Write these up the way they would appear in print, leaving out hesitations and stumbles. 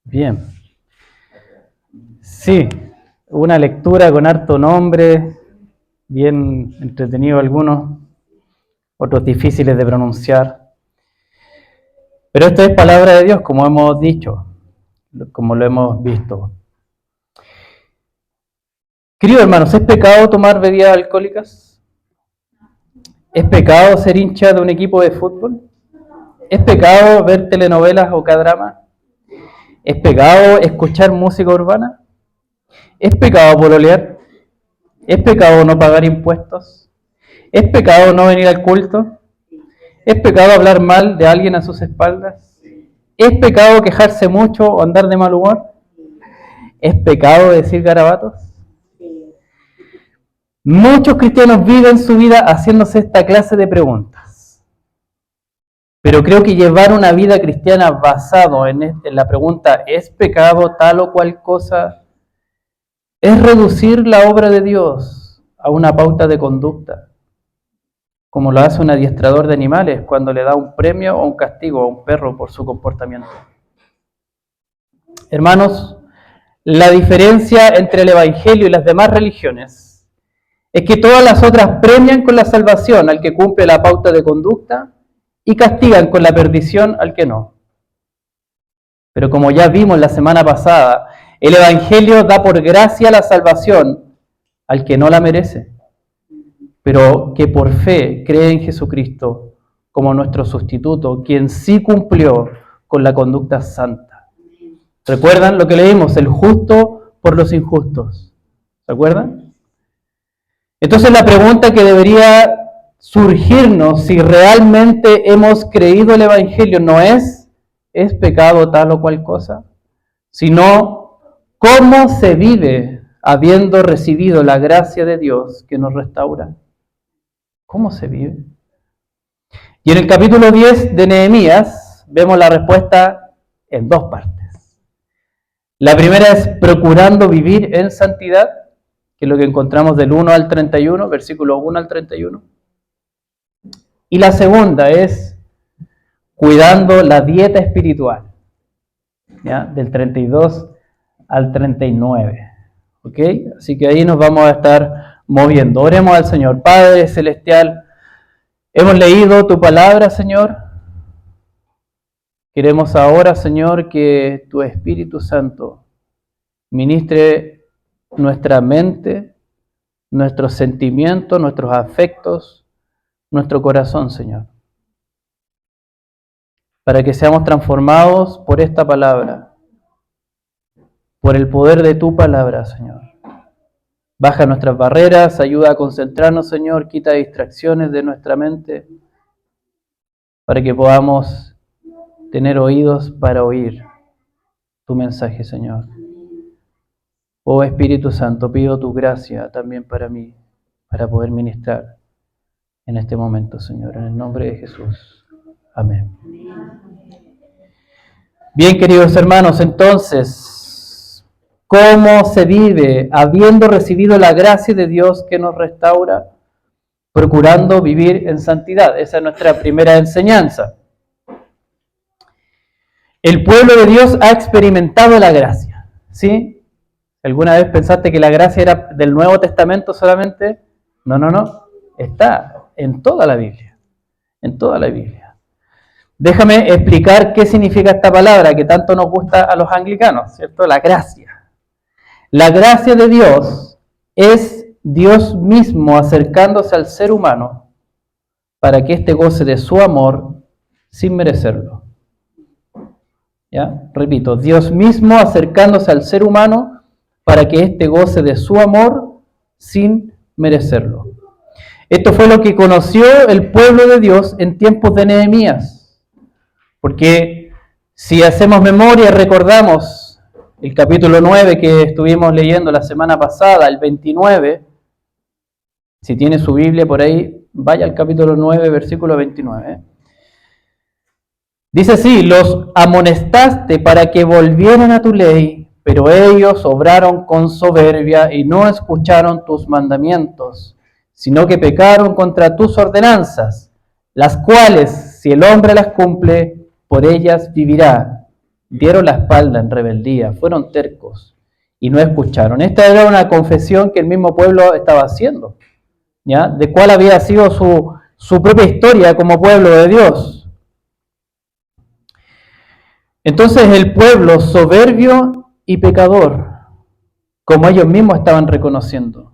Bien. Sí, una lectura con harto nombre, bien entretenido algunos, otros difíciles de pronunciar. Pero esto es palabra de Dios, como hemos dicho, como lo hemos visto. Queridos hermanos, ¿es pecado tomar bebidas alcohólicas? ¿Es pecado ser hincha de un equipo de fútbol? ¿Es pecado ver telenovelas o K-drama? ¿Es pecado escuchar música urbana? ¿Es pecado pololear? ¿Es pecado no pagar impuestos? ¿Es pecado no venir al culto? ¿Es pecado hablar mal de alguien a sus espaldas? ¿Es pecado quejarse mucho o andar de mal humor? ¿Es pecado decir garabatos? Muchos cristianos viven su vida haciéndose esta clase de preguntas. Pero creo que llevar una vida cristiana basado en la pregunta ¿es pecado tal o cual cosa? Es reducir la obra de Dios a una pauta de conducta, como lo hace un adiestrador de animales cuando le da un premio o un castigo a un perro por su comportamiento. Hermanos, la diferencia entre el Evangelio y las demás religiones es que todas las otras premian con la salvación al que cumple la pauta de conducta y castigan con la perdición al que no. Pero como ya vimos la semana pasada, el Evangelio da por gracia la salvación al que no la merece, pero que por fe cree en Jesucristo como nuestro sustituto, quien sí cumplió con la conducta santa. ¿Recuerdan lo que leímos? El justo por los injustos. ¿Se acuerdan? Entonces la pregunta que debería surgirnos si realmente hemos creído el Evangelio no ¿es pecado tal o cual cosa? Sino, ¿cómo se vive habiendo recibido la gracia de Dios que nos restaura? ¿Cómo se vive? Y en el capítulo 10 de Nehemías vemos la respuesta en dos partes. La primera es procurando vivir en santidad, que es lo que encontramos del 1 al 31, versículos 1 al 31. Y la segunda es cuidando la dieta espiritual, ¿ya? Del 32 al 39. ¿Ok? Así que ahí nos vamos a estar moviendo. Oremos al Señor. Padre Celestial, hemos leído tu palabra, Señor. Queremos ahora, Señor, que tu Espíritu Santo ministre nuestra mente, nuestros sentimientos, nuestros afectos, nuestro corazón, Señor, para que seamos transformados por esta palabra, por el poder de tu palabra, Señor. Baja nuestras barreras, ayuda a concentrarnos, Señor, quita distracciones de nuestra mente, para que podamos tener oídos para oír tu mensaje, Señor. Oh Espíritu Santo, pido tu gracia también para mí, para poder ministrar en este momento, Señor, en el nombre de Jesús. Amén. Bien, queridos hermanos, entonces, ¿cómo se vive habiendo recibido la gracia de Dios que nos restaura? Procurando vivir en santidad. Esa es nuestra primera enseñanza. El pueblo de Dios ha experimentado la gracia, ¿sí? ¿Alguna vez pensaste que la gracia era del Nuevo Testamento solamente? No. Está en toda la Biblia. En toda la Biblia. Déjame explicar qué significa esta palabra que tanto nos gusta a los anglicanos, ¿cierto? La gracia. La gracia de Dios es Dios mismo acercándose al ser humano para que éste goce de su amor sin merecerlo. ¿Ya? Repito, Dios mismo acercándose al ser humano para que éste goce de su amor sin merecerlo. Esto fue lo que conoció el pueblo de Dios en tiempos de Nehemías. Porque si hacemos memoria, recordamos el capítulo 9 que estuvimos leyendo la semana pasada, el 29. Si tiene su Biblia por ahí, vaya al capítulo 9, versículo 29. Dice así: los amonestaste para que volvieran a tu ley, pero ellos obraron con soberbia y no escucharon tus mandamientos, sino que pecaron contra tus ordenanzas, las cuales, si el hombre las cumple, por ellas vivirá. dieron la espalda en rebeldía, fueron tercos y no escucharon. Esta era una confesión que el mismo pueblo estaba haciendo, ¿ya? De cuál había sido su propia historia como pueblo de Dios. Entonces el pueblo soberbio y pecador, como ellos mismos estaban reconociendo,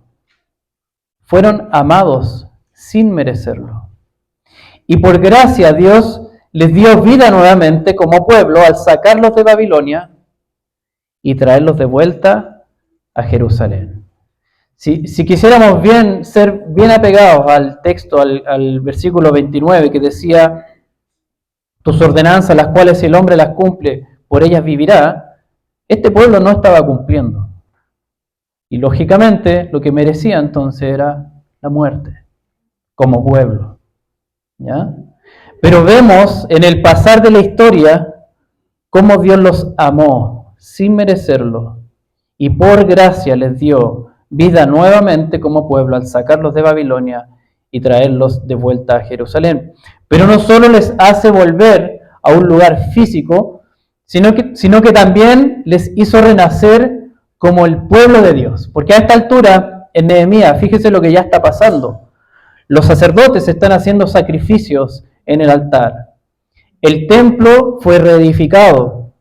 fueron amados sin merecerlo. Y por gracia Dios les dio vida nuevamente como pueblo al sacarlos de Babilonia y traerlos de vuelta a Jerusalén. Si quisiéramos ser bien apegados al texto, al versículo 29 que decía, tus ordenanzas, las cuales si el hombre las cumple, por ellas vivirá, este pueblo no estaba cumpliendo. Y lógicamente lo que merecía entonces era la muerte como pueblo, ¿ya? Pero vemos en el pasar de la historia cómo Dios los amó sin merecerlo y por gracia les dio vida nuevamente como pueblo al sacarlos de Babilonia y traerlos de vuelta a Jerusalén. Pero no solo les hace volver a un lugar físico, sino que también les hizo renacer como el pueblo de Dios. Porque a esta altura, en Nehemías, fíjese lo que ya está pasando. Los sacerdotes están haciendo sacrificios en el altar. El templo fue reedificado.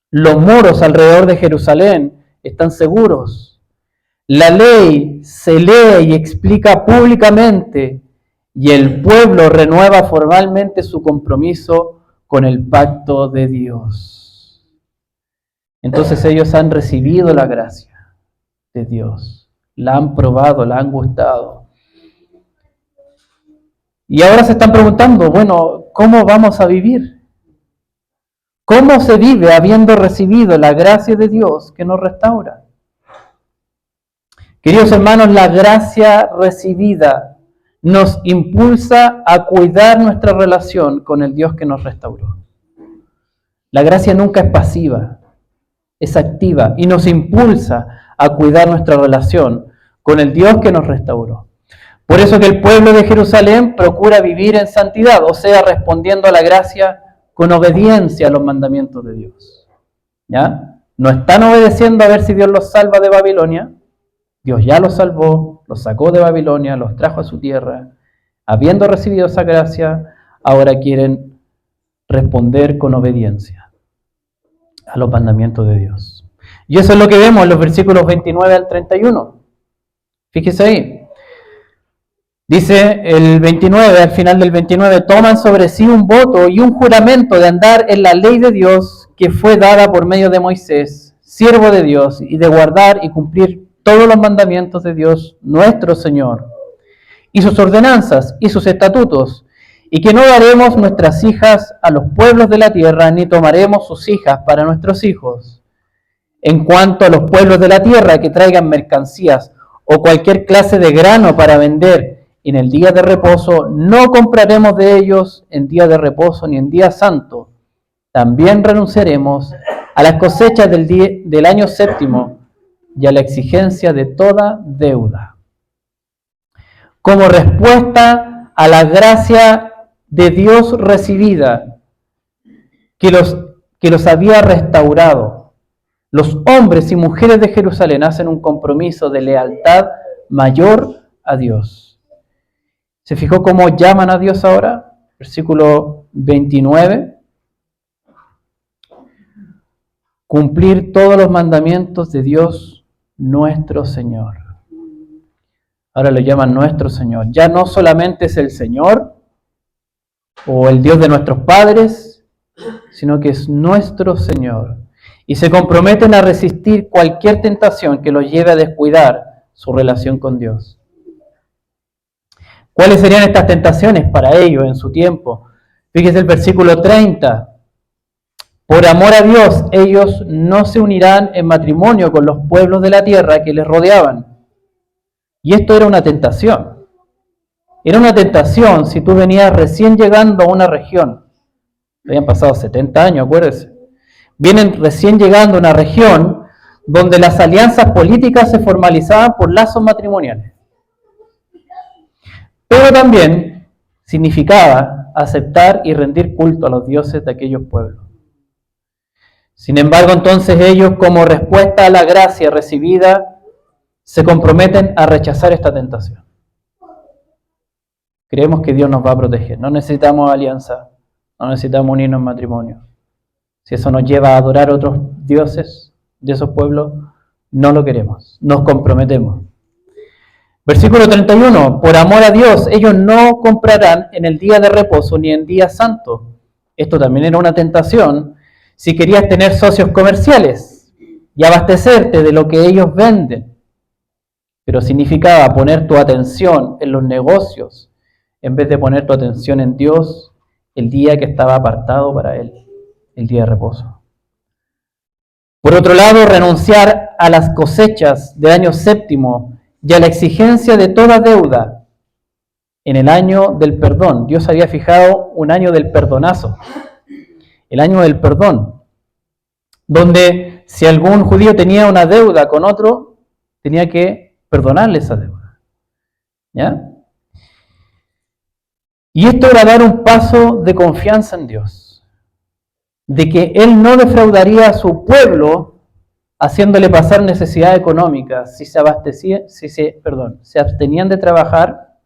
Los muros alrededor de Jerusalén están seguros. La ley se lee y explica públicamente y el pueblo renueva formalmente su compromiso con el pacto de Dios. Entonces ellos han recibido la gracia de Dios, la han probado, la han gustado. Y ahora se están preguntando, bueno, ¿cómo vamos a vivir? ¿Cómo se vive habiendo recibido la gracia de Dios que nos restaura? Queridos hermanos, la gracia recibida nos impulsa a cuidar nuestra relación con el Dios que nos restauró. La gracia nunca es pasiva, es activa y nos impulsa a cuidar nuestra relación con el Dios que nos restauró. Por eso que el pueblo de Jerusalén procura vivir en santidad, o sea, respondiendo a la gracia con obediencia a los mandamientos de Dios. ¿Ya? No están obedeciendo a ver si Dios los salva de Babilonia. Dios ya los salvó, los sacó de Babilonia, los trajo a su tierra. Habiendo recibido esa gracia, ahora quieren responder con obediencia a los mandamientos de Dios. Y eso es lo que vemos en los versículos 29 al 31. Fíjese ahí. Dice el 29, al final del 29, toman sobre sí un voto y un juramento de andar en la ley de Dios que fue dada por medio de Moisés, siervo de Dios, y de guardar y cumplir todos los mandamientos de Dios, nuestro Señor, y sus ordenanzas y sus estatutos, y que no daremos nuestras hijas a los pueblos de la tierra, ni tomaremos sus hijas para nuestros hijos. En cuanto a los pueblos de la tierra que traigan mercancías o cualquier clase de grano para vender, en el día de reposo no compraremos de ellos en día de reposo ni en día santo. También renunciaremos a las cosechas del año séptimo y a la exigencia de toda deuda. Como respuesta a la gracia de Dios recibida, que los había restaurado, los hombres y mujeres de Jerusalén hacen un compromiso de lealtad mayor a Dios. ¿Se fijó cómo llaman a Dios ahora? Versículo 29. Cumplir todos los mandamientos de Dios nuestro Señor. Ahora lo llaman nuestro Señor. Ya no solamente es el Señor o el Dios de nuestros padres, sino que es nuestro Señor. Y se comprometen a resistir cualquier tentación que los lleve a descuidar su relación con Dios. ¿Cuáles serían estas tentaciones para ellos en su tiempo? Fíjese el versículo 30. Por amor a Dios, ellos no se unirán en matrimonio con los pueblos de la tierra que les rodeaban. Y esto era una tentación. Era una tentación si tú venías recién llegando a una región. Habían pasado 70 años, acuérdense. Vienen recién llegando a una región donde las alianzas políticas se formalizaban por lazos matrimoniales. Pero también significaba aceptar y rendir culto a los dioses de aquellos pueblos. Sin embargo, entonces ellos, como respuesta a la gracia recibida, se comprometen a rechazar esta tentación. Creemos que Dios nos va a proteger. No necesitamos alianza, no necesitamos unirnos en matrimonio. Si eso nos lleva a adorar a otros dioses de esos pueblos, no lo queremos, nos comprometemos. Versículo 31, por amor a Dios, ellos no comprarán en el día de reposo ni en día santo. Esto también era una tentación si querías tener socios comerciales y abastecerte de lo que ellos venden. Pero significaba poner tu atención en los negocios en vez de poner tu atención en Dios el día que estaba apartado para Él, el día de reposo. Por otro lado, renunciar a las cosechas del año séptimo y a la exigencia de toda deuda en el año del perdón. Dios había fijado un año del perdonazo, el año del perdón, donde si algún judío tenía una deuda con otro, tenía que perdonarle esa deuda. ¿Ya? Y esto era dar un paso de confianza en Dios, de que Él no defraudaría a su pueblo haciéndole pasar necesidad económica si se abstenían de trabajar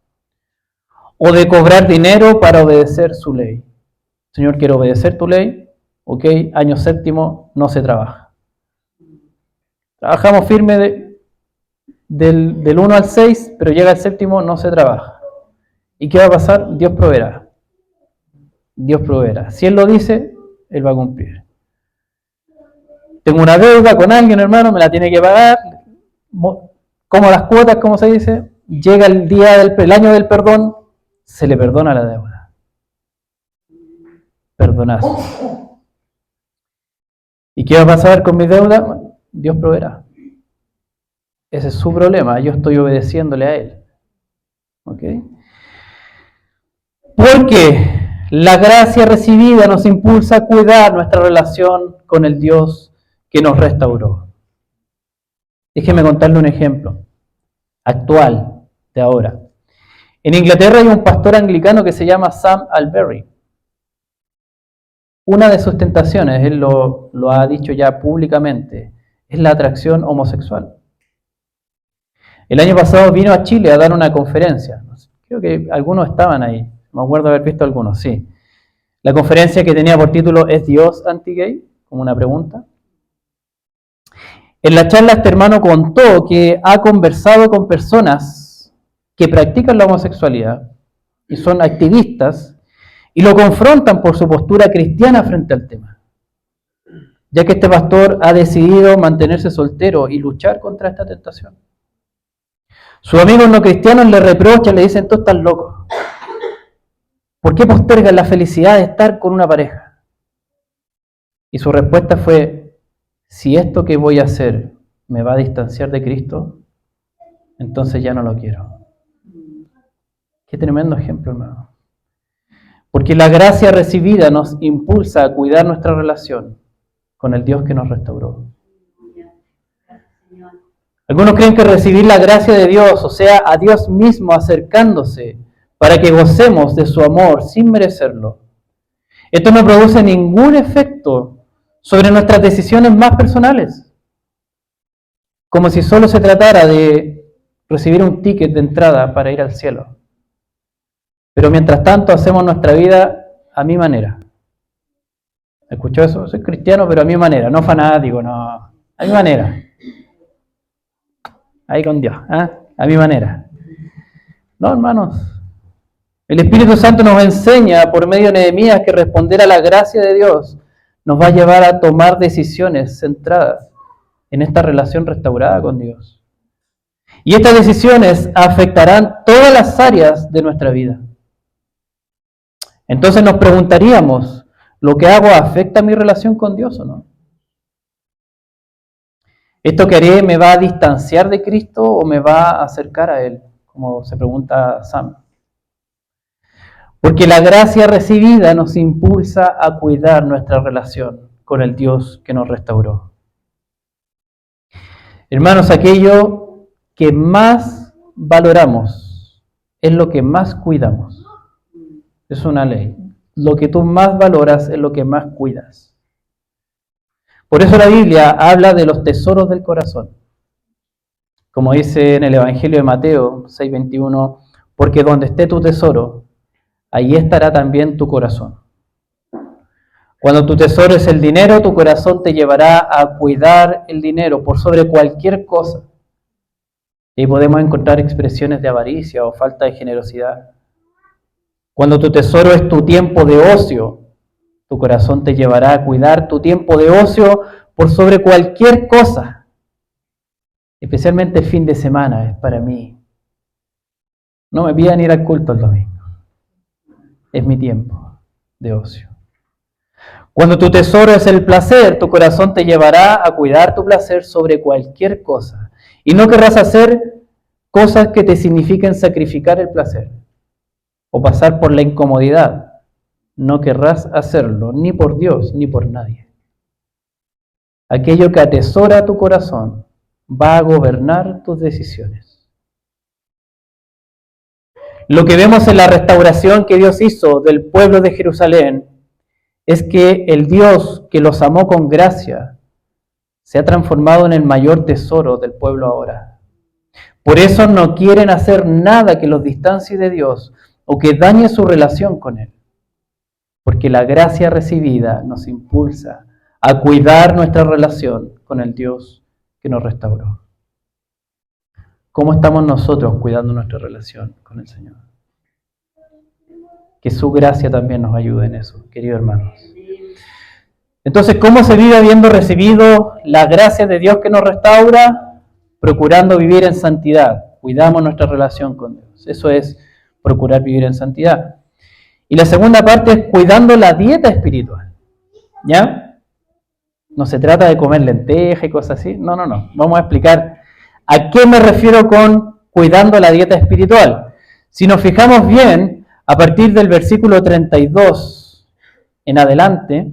o de cobrar dinero para obedecer su ley. Señor, quiero obedecer tu ley, ok, año séptimo no se trabaja. Trabajamos firme del 1 al 6, pero llega el séptimo, no se trabaja. ¿Y qué va a pasar? Dios proveerá. Dios proveerá. Si Él lo dice, Él va a cumplir. Tengo una deuda con alguien, hermano, me la tiene que pagar. Como las cuotas, como se dice, llega el día el año del perdón, se le perdona la deuda. Perdonazo. ¿Y qué va a pasar con mi deuda? Dios proveerá. Ese es su problema, yo estoy obedeciéndole a Él. ¿Ok? Porque la gracia recibida nos impulsa a cuidar nuestra relación con el Dios que nos restauró. Déjeme contarle un ejemplo actual de ahora. En Inglaterra hay un pastor anglicano que se llama Sam Alberry. Una de sus tentaciones, él lo ha dicho ya públicamente, es la atracción homosexual. El año pasado vino a Chile a dar una conferencia. Creo que algunos estaban ahí. Me acuerdo haber visto algunos, sí. La conferencia que tenía por título ¿Es Dios anti-gay? Como una pregunta. En la charla este hermano contó que ha conversado con personas que practican la homosexualidad y son activistas y lo confrontan por su postura cristiana frente al tema, ya que este pastor ha decidido mantenerse soltero y luchar contra esta tentación. Sus amigos no cristianos le reprochan, le dicen, tú estás loco. ¿Por qué postergas la felicidad de estar con una pareja? Y su respuesta fue, si esto que voy a hacer me va a distanciar de Cristo, entonces ya no lo quiero. Qué tremendo ejemplo, hermano. Porque la gracia recibida nos impulsa a cuidar nuestra relación con el Dios que nos restauró. Algunos creen que recibir la gracia de Dios, o sea, a Dios mismo acercándose para que gocemos de su amor sin merecerlo, esto no produce ningún efecto sobre nuestras decisiones más personales. Como si solo se tratara de recibir un ticket de entrada para ir al cielo. Pero mientras tanto hacemos nuestra vida a mi manera. ¿Escuchó eso? Soy cristiano, pero a mi manera, no fanático, no. A mi manera. Ahí con Dios, ¿eh? A mi manera. No, hermanos. El Espíritu Santo nos enseña por medio de Nehemías que responder a la gracia de Dios nos va a llevar a tomar decisiones centradas en esta relación restaurada con Dios. Y estas decisiones afectarán todas las áreas de nuestra vida. Entonces nos preguntaríamos, ¿lo que hago afecta mi relación con Dios o no? ¿Esto que haré me va a distanciar de Cristo o me va a acercar a Él? Como se pregunta Sam. Porque la gracia recibida nos impulsa a cuidar nuestra relación con el Dios que nos restauró. Hermanos, aquello que más valoramos es lo que más cuidamos. Es una ley. Lo que tú más valoras es lo que más cuidas. Por eso la Biblia habla de los tesoros del corazón. Como dice en el Evangelio de Mateo 6:21, porque donde esté tu tesoro, ahí estará también tu corazón. Cuando tu tesoro es el dinero, tu corazón te llevará a cuidar el dinero por sobre cualquier cosa. Y podemos encontrar expresiones de avaricia o falta de generosidad. Cuando tu tesoro es tu tiempo de ocio, tu corazón te llevará a cuidar tu tiempo de ocio por sobre cualquier cosa. Especialmente el fin de semana es para mí. No me pidan ir al culto el domingo. Es mi tiempo de ocio. Cuando tu tesoro es el placer, tu corazón te llevará a cuidar tu placer sobre cualquier cosa. Y no querrás hacer cosas que te signifiquen sacrificar el placer o pasar por la incomodidad. No querrás hacerlo ni por Dios ni por nadie. Aquello que atesora tu corazón va a gobernar tus decisiones. Lo que vemos en la restauración que Dios hizo del pueblo de Jerusalén es que el Dios que los amó con gracia se ha transformado en el mayor tesoro del pueblo ahora. Por eso no quieren hacer nada que los distancie de Dios o que dañe su relación con Él. Porque la gracia recibida nos impulsa a cuidar nuestra relación con el Dios que nos restauró. ¿Cómo estamos nosotros cuidando nuestra relación con el Señor? Que su gracia también nos ayude en eso, queridos hermanos. Entonces, ¿cómo se vive habiendo recibido la gracia de Dios que nos restaura? Procurando vivir en santidad. Cuidamos nuestra relación con Dios. Eso es procurar vivir en santidad. Y la segunda parte es cuidando la dieta espiritual. ¿Ya? No se trata de comer lentejas y cosas así. No. Vamos a explicar a qué me refiero con cuidando la dieta espiritual. Si nos fijamos bien, a partir del versículo 32 en adelante,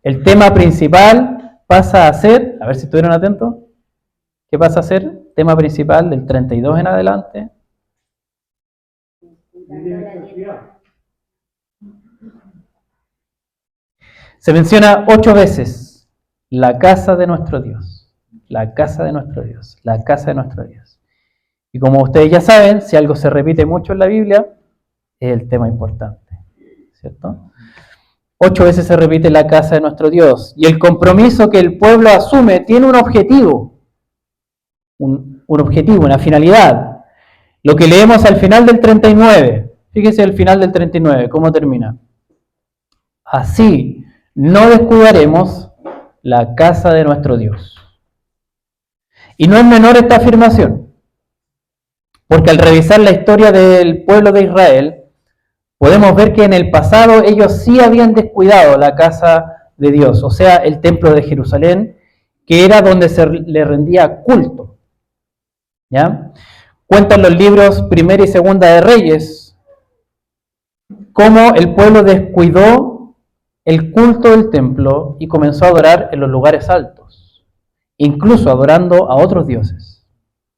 el tema principal pasa a ser, a ver si estuvieron atentos, ¿qué pasa a ser? Tema principal del 32 en adelante. Se menciona 8 veces la casa de nuestro Dios, la casa de nuestro Dios, la casa de nuestro Dios. Y como ustedes ya saben, si algo se repite mucho en la Biblia, es el tema importante, ¿cierto? 8 veces se repite la casa de nuestro Dios. Y el compromiso que el pueblo asume tiene un objetivo, una finalidad. Lo que leemos al final del 39, fíjense el final del 39, ¿cómo termina? Así no descuidaremos la casa de nuestro Dios. Y no es menor esta afirmación, porque al revisar la historia del pueblo de Israel, podemos ver que en el pasado ellos sí habían descuidado la casa de Dios, o sea, el templo de Jerusalén, que era donde se le rendía culto. ¿Ya? Cuentan los libros Primera y Segunda de Reyes cómo el pueblo descuidó el culto del templo y comenzó a adorar en los lugares altos, incluso adorando a otros dioses.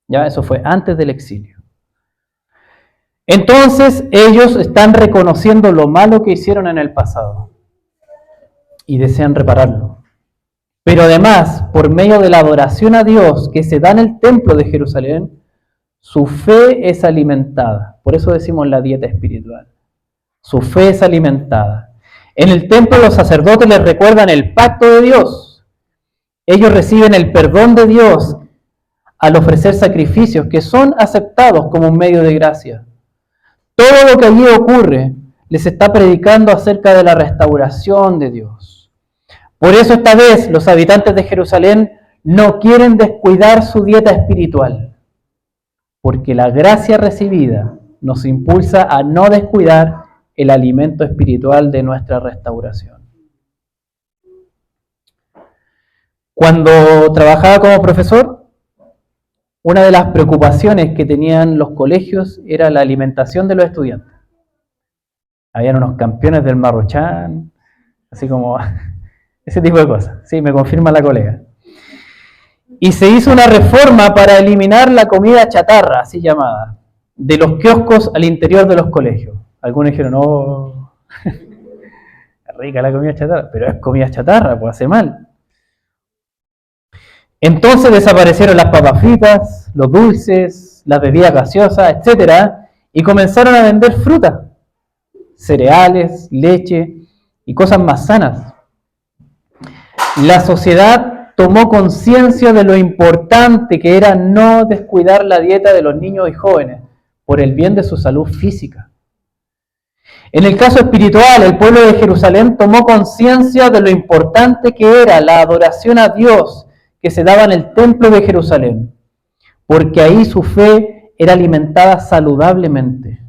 ¿Ya? Eso fue antes del exilio. Entonces ellos están reconociendo lo malo que hicieron en el pasado y desean repararlo. Pero además, por medio de la adoración a Dios que se da en el templo de Jerusalén, su fe es alimentada. Por eso decimos la dieta espiritual. Su fe es alimentada. En el templo los sacerdotes les recuerdan el pacto de Dios. Ellos reciben el perdón de Dios al ofrecer sacrificios que son aceptados como un medio de gracia. Todo lo que allí ocurre les está predicando acerca de la restauración de Dios. Por eso esta vez los habitantes de Jerusalén no quieren descuidar su dieta espiritual, porque la gracia recibida nos impulsa a no descuidar el alimento espiritual de nuestra restauración. Cuando trabajaba como profesor, una de las preocupaciones que tenían los colegios era la alimentación de los estudiantes. Habían unos campeones del Marrochán, así como ese tipo de cosas. Sí, me confirma la colega. Y se hizo una reforma para eliminar la comida chatarra, así llamada, de los kioscos al interior de los colegios. Algunos dijeron, no, es rica la comida chatarra, pero es comida chatarra, pues hace mal. Entonces desaparecieron las papas fritas, los dulces, las bebidas gaseosas, etc. Y comenzaron a vender fruta, cereales, leche y cosas más sanas. La sociedad tomó conciencia de lo importante que era no descuidar la dieta de los niños y jóvenes por el bien de su salud física. En el caso espiritual, el pueblo de Jerusalén tomó conciencia de lo importante que era la adoración a Dios que se daba en el templo de Jerusalén, porque ahí su fe era alimentada saludablemente,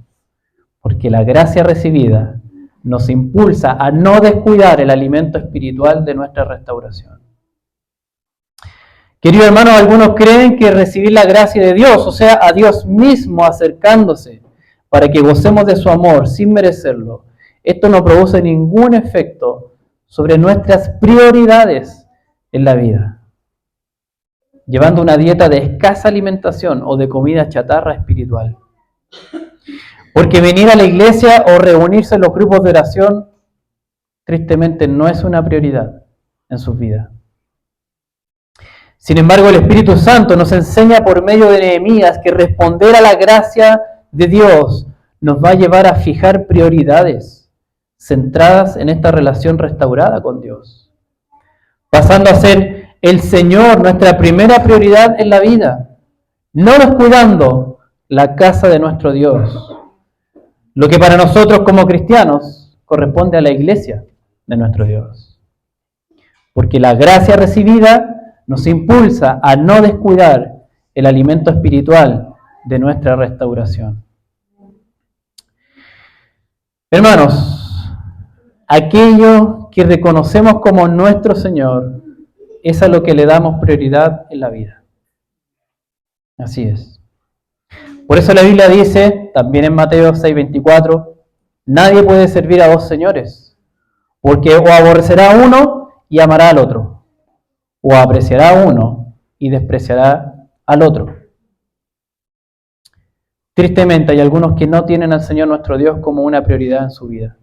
porque la gracia recibida nos impulsa a no descuidar el alimento espiritual de nuestra restauración. Queridos hermanos, algunos creen que recibir la gracia de Dios, o sea, a Dios mismo acercándose para que gocemos de su amor sin merecerlo, esto no produce ningún efecto sobre nuestras prioridades en la vida, llevando una dieta de escasa alimentación o de comida chatarra espiritual. Porque venir a la iglesia o reunirse en los grupos de oración, tristemente, no es una prioridad en sus vidas. Sin embargo, el Espíritu Santo nos enseña por medio de Nehemías que responder a la gracia de Dios nos va a llevar a fijar prioridades centradas en esta relación restaurada con Dios, pasando a ser el Señor nuestra primera prioridad en la vida, no descuidando la casa de nuestro Dios, lo que para nosotros como cristianos corresponde a la iglesia de nuestro Dios. Porque la gracia recibida nos impulsa a no descuidar el alimento espiritual de nuestra restauración. Hermanos, aquello que reconocemos como nuestro Señor es a lo que le damos prioridad en la vida. Así es. Por eso la Biblia dice, también en Mateo 6:24, nadie puede servir a dos señores, porque o aborrecerá a uno y amará al otro, o apreciará a uno y despreciará al otro. Tristemente hay algunos que no tienen al Señor nuestro Dios como una prioridad en su vida,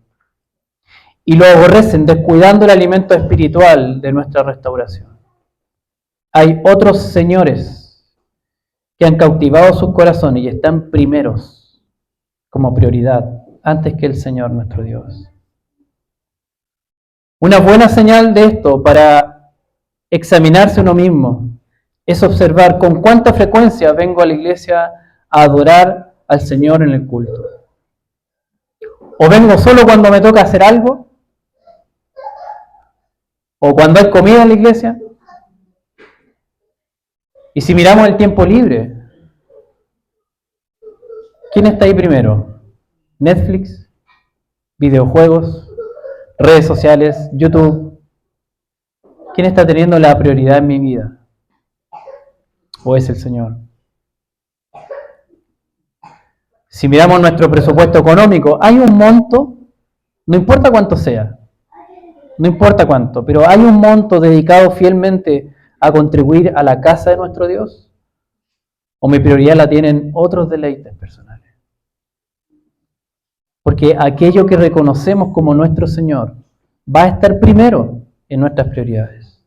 y lo aborrecen descuidando el alimento espiritual de nuestra restauración. Hay otros señores que han cautivado sus corazones y están primeros como prioridad antes que el Señor nuestro Dios. Una buena señal de esto para examinarse uno mismo es observar con cuánta frecuencia vengo a la iglesia a adorar al Señor en el culto. ¿O vengo solo cuando me toca hacer algo? ¿O cuando hay comida en la iglesia? Y si miramos el tiempo libre, ¿quién está ahí primero? ¿Netflix? ¿Videojuegos? ¿Redes sociales? ¿YouTube? ¿Quién está teniendo la prioridad en mi vida? ¿O es el Señor? Si miramos nuestro presupuesto económico, hay un monto, no importa cuánto sea, no importa cuánto, pero hay un monto dedicado fielmente a contribuir a la casa de nuestro Dios, o mi prioridad la tienen otros deleites personales. Porque aquello que reconocemos como nuestro Señor va a estar primero en nuestras prioridades.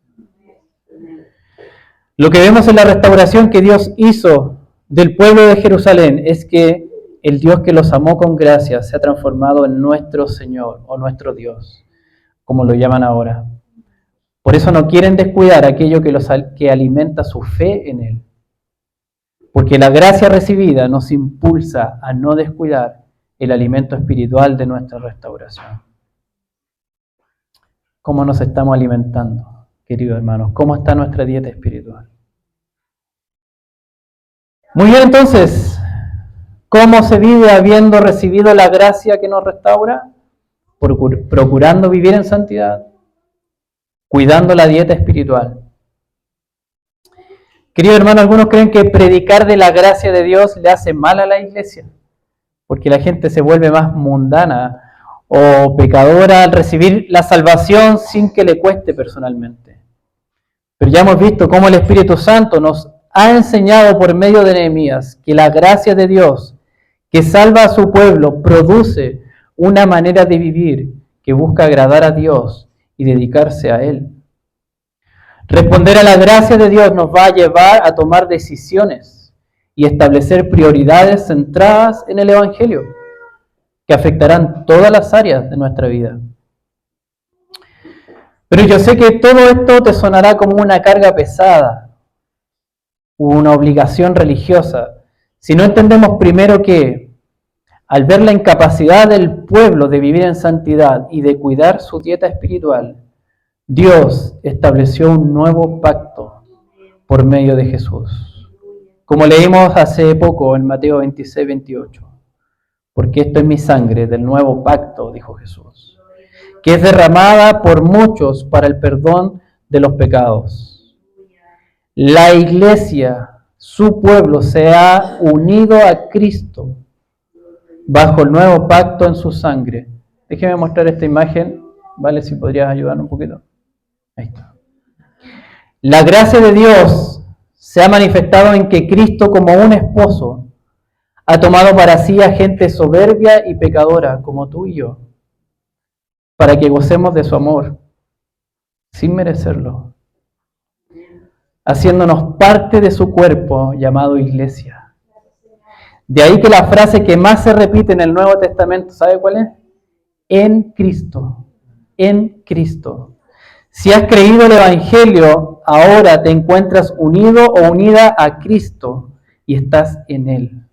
Lo que vemos en la restauración que Dios hizo del pueblo de Jerusalén es que el Dios que los amó con gracia se ha transformado en nuestro Señor o nuestro Dios, como lo llaman ahora. Por eso no quieren descuidar aquello que alimenta su fe en Él. Porque la gracia recibida nos impulsa a no descuidar el alimento espiritual de nuestra restauración. ¿Cómo nos estamos alimentando, queridos hermanos? ¿Cómo está nuestra dieta espiritual? Muy bien, entonces, ¿cómo se vive habiendo recibido la gracia que nos restaura? Procurando vivir en santidad, cuidando la dieta espiritual. Queridos hermanos, algunos creen que predicar de la gracia de Dios le hace mal a la iglesia, porque la gente se vuelve más mundana o pecadora al recibir la salvación sin que le cueste personalmente. Pero ya hemos visto cómo el Espíritu Santo nos ha enseñado por medio de Nehemías que la gracia de Dios que salva a su pueblo produce una manera de vivir que busca agradar a Dios y dedicarse a Él. Responder a la gracia de Dios nos va a llevar a tomar decisiones y establecer prioridades centradas en el Evangelio, que afectarán todas las áreas de nuestra vida. Pero yo sé que todo esto te sonará como una carga pesada, una obligación religiosa, si no entendemos primero que, al ver la incapacidad del pueblo de vivir en santidad y de cuidar su dieta espiritual, Dios estableció un nuevo pacto por medio de Jesús. Como leímos hace poco en Mateo 26, 28. Porque esto es mi sangre del nuevo pacto, dijo Jesús, que es derramada por muchos para el perdón de los pecados. La iglesia, su pueblo, se ha unido a Cristo bajo el nuevo pacto en su sangre. Déjeme mostrar esta imagen, ¿vale? Si podrías ayudar un poquito. Ahí está. La gracia de Dios se ha manifestado en que Cristo, como un esposo, ha tomado para sí a gente soberbia y pecadora como tú y yo, para que gocemos de su amor, sin merecerlo, haciéndonos parte de su cuerpo llamado iglesia. De ahí que la frase que más se repite en el Nuevo Testamento, ¿sabe cuál es? En Cristo, en Cristo. Si has creído el Evangelio, ahora te encuentras unido o unida a Cristo y estás en Él.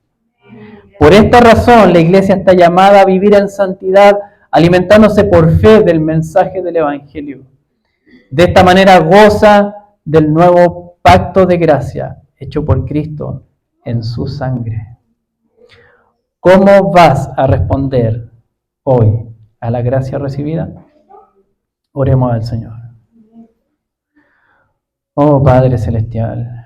Por esta razón, la iglesia está llamada a vivir en santidad, alimentándose por fe del mensaje del Evangelio. De esta manera goza del nuevo pacto de gracia hecho por Cristo en su sangre. ¿Cómo vas a responder hoy a la gracia recibida? Oremos al Señor. Oh Padre Celestial,